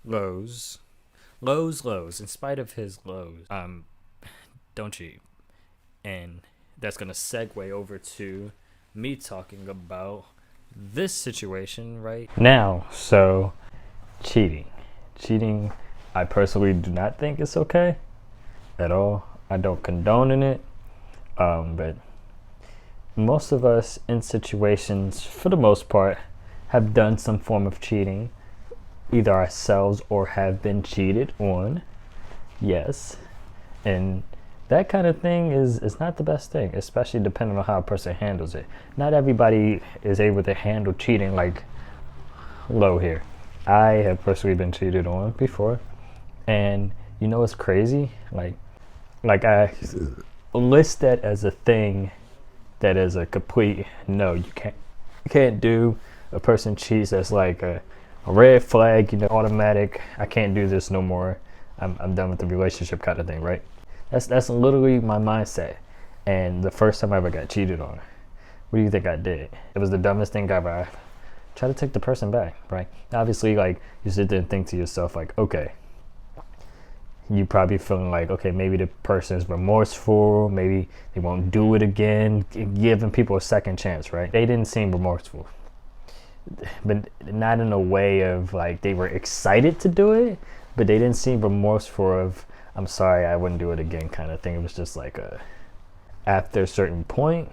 lows, in spite of his lows, don't cheat. And that's gonna segue over to me talking about this situation right now. So, cheating, I personally do not think it's okay at all. I don't condone in it, but most of us in situations, for the most part, have done some form of cheating, either ourselves or have been cheated on. Yes, and that kind of thing is not the best thing, especially depending on how a person handles it. Not everybody is able to handle cheating like low here. I have personally been cheated on before, and you know what's crazy? Like I list that as a thing that is a complete no. You can't do. A person cheats, that's like a red flag, automatic. I can't do this no more. I'm done with the relationship kind of thing, right? That's literally my mindset. And the first time I ever got cheated on, what do you think I did? It was the dumbest thing ever. I tried to take the person back, right? Obviously, like, you sit there and think to yourself, like, okay, you probably feeling like, okay, maybe the person is remorseful, maybe they won't do it again, giving people a second chance, right? They didn't seem remorseful, but not in a way of like they were excited to do it, but they didn't seem remorseful of, I'm sorry, I wouldn't do it again kind of thing. It was just like after a certain point,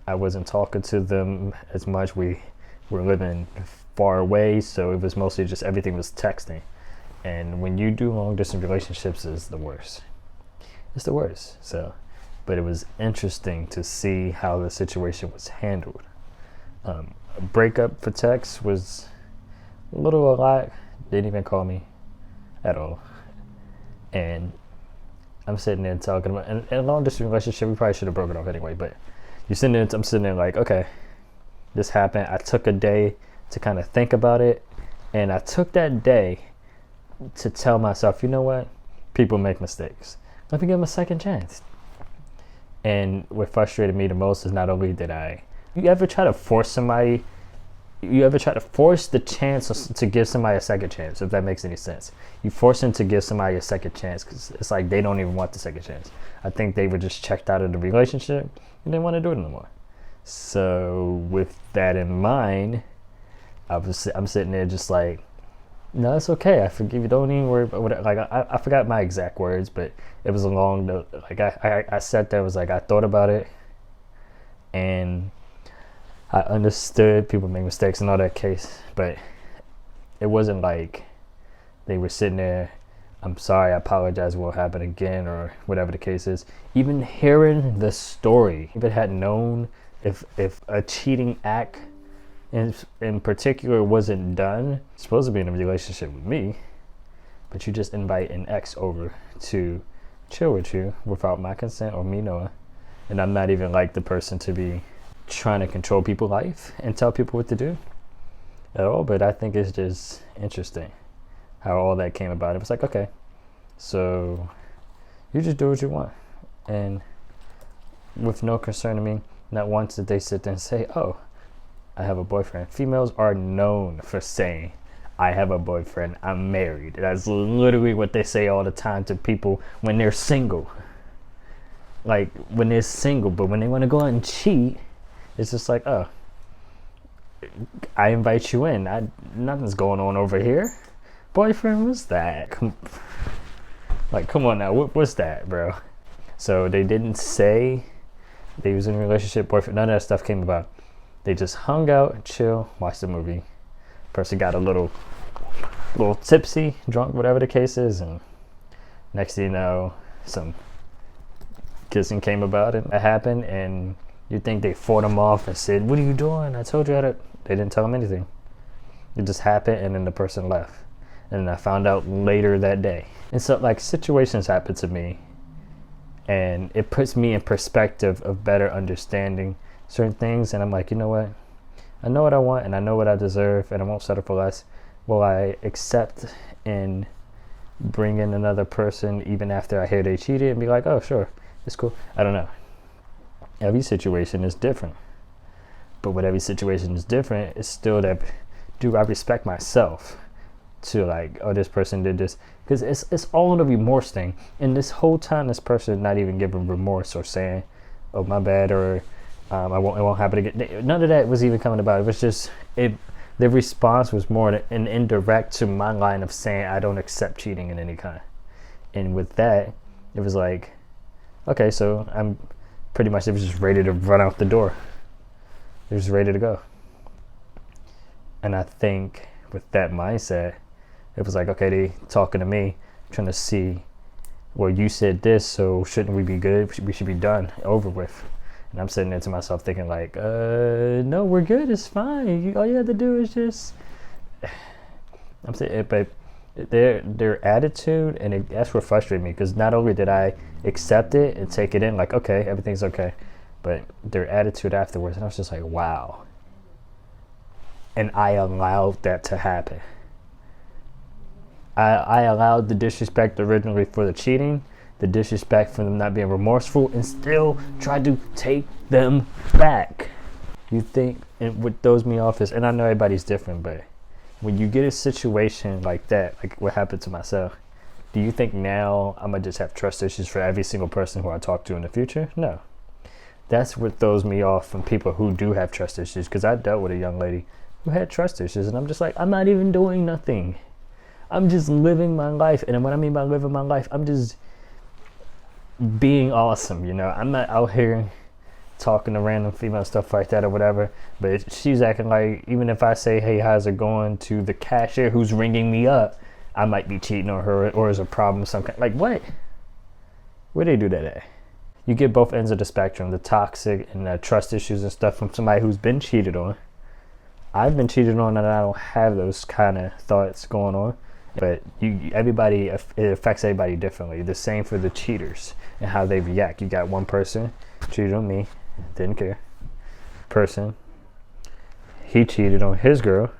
I wasn't talking to them as much. We were living far away, so it was mostly just everything was texting. And when you do long distance relationships, it's the worst. It's the worst. So, but it was interesting to see how the situation was handled. A breakup for text was a lot. Didn't even call me at all. And I'm sitting there talking about, and in a long distance relationship, we probably should have broken off anyway, but I'm sitting there like, okay, this happened. I took a day to kind of think about it. And I took that day to tell myself, you know what? People make mistakes. Let me give them a second chance. And what frustrated me the most is not only you ever try to force the chance to give somebody a second chance, if that makes any sense. You force them to give somebody a second chance because it's like they don't even want the second chance. I think they were just checked out of the relationship and they didn't want to do it no more. So with that in mind, I'm sitting there just like, no, it's okay. I forgive you. Don't even worry about what. Like I forgot my exact words, but it was along the like I sat there. Was like I thought about it, and I understood people make mistakes and all that case, but it wasn't like they were sitting there. I'm sorry. I apologize. Won't happen again, or whatever the case is. Even hearing the story, if it had known if a cheating act in particular wasn't done, supposed to be in a relationship with me, but you just invite an ex over to chill with you without my consent or me knowing, and I'm not even like the person to be trying to control people's life and tell people what to do at all. But I think it's just interesting how all that came about. It was like, okay, so you just do what you want, and with no concern to me. Not once did they sit there and say, oh, I have a boyfriend. Females are known for saying, I have a boyfriend, I'm married. That's literally what they say all the time to people when they're single. Like, when they're single, but when they want to go out and cheat, it's just like, oh, I invite you in. Nothing's going on over here. Boyfriend, what's that? Like, come on now, what's that, bro? So they didn't say they was in a relationship, boyfriend, none of that stuff came about. They just hung out, chill, watched the movie. Person got a little tipsy, drunk, whatever the case is, and next thing you know, some kissing came about and it happened, and you think they fought him off and said, what are you doing? I told you how to. They didn't tell him anything. It just happened, and then the person left. And I found out later that day. And so, like, situations happen to me, and it puts me in perspective of better understanding certain things, and I'm like, you know what? I know what I want, and I know what I deserve, and I won't settle for less. Will I accept and bring in another person even after I hear they cheated and be like, oh, sure, it's cool? I don't know. Every situation is different. But with every situation is different, it's still that, do I respect myself to like, oh, this person did this, because it's all the remorse thing. And this whole time, this person not even giving remorse or saying, oh, my bad, or it won't happen again. None of that was even coming about. It was just the response was more an indirect to my line of saying I don't accept cheating in any kind. And with that, it was like, okay, so I'm pretty much, it was just ready to run out the door. It was ready to go. And I think with that mindset, it was like, okay, they talking to me, trying to see, well, you said this, so shouldn't we be good? We should be done, over with. And I'm sitting there to myself thinking like, no, we're good. It's fine. All you have to do is just, I'm saying, but their attitude, and that's what frustrated me, because not only did I accept it and take it in like, okay, everything's okay, but their attitude afterwards, and I was just like, wow. And I allowed that to happen. I allowed the disrespect originally for the cheating, the disrespect for them not being remorseful, and still tried to take them back. You think, and what throws me off is, and I know everybody's different, but when you get a situation like that, like what happened to myself, do you think now I'm gonna just have trust issues for every single person who I talk to in the future? No. That's what throws me off from people who do have trust issues, because I dealt with a young lady who had trust issues, and I'm just like, I'm not even doing nothing. I'm just living my life. And what I mean by living my life, I'm just being awesome, you know. I'm not out here talking to random female stuff like that or whatever, but she's acting like, even if I say, hey, how's it going, to the cashier who's ringing me up, I might be cheating on her, or is a problem some kind. Like, what? Where they do that at? You get both ends of the spectrum, the toxic and the trust issues and stuff from somebody who's been cheated on. I've been cheated on, and I don't have those kind of thoughts going on. But everybody, it affects everybody differently. The same for the cheaters and how they react. You got one person cheated on me, didn't care. Person, he cheated on his girl,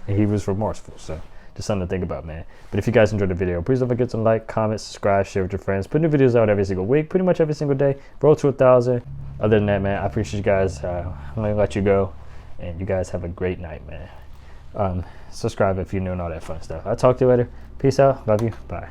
and he was remorseful. So just something to think about, man. But if you guys enjoyed the video, please don't forget to like, comment, subscribe, share with your friends. Put new videos out every single week, pretty much every single day. Roll to 1,000. Other than that, man, I appreciate you guys. I'm gonna let you go, and you guys have a great night, man. Subscribe if you're new and all that fun stuff. I'll talk to you later. Peace out. Love you. Bye.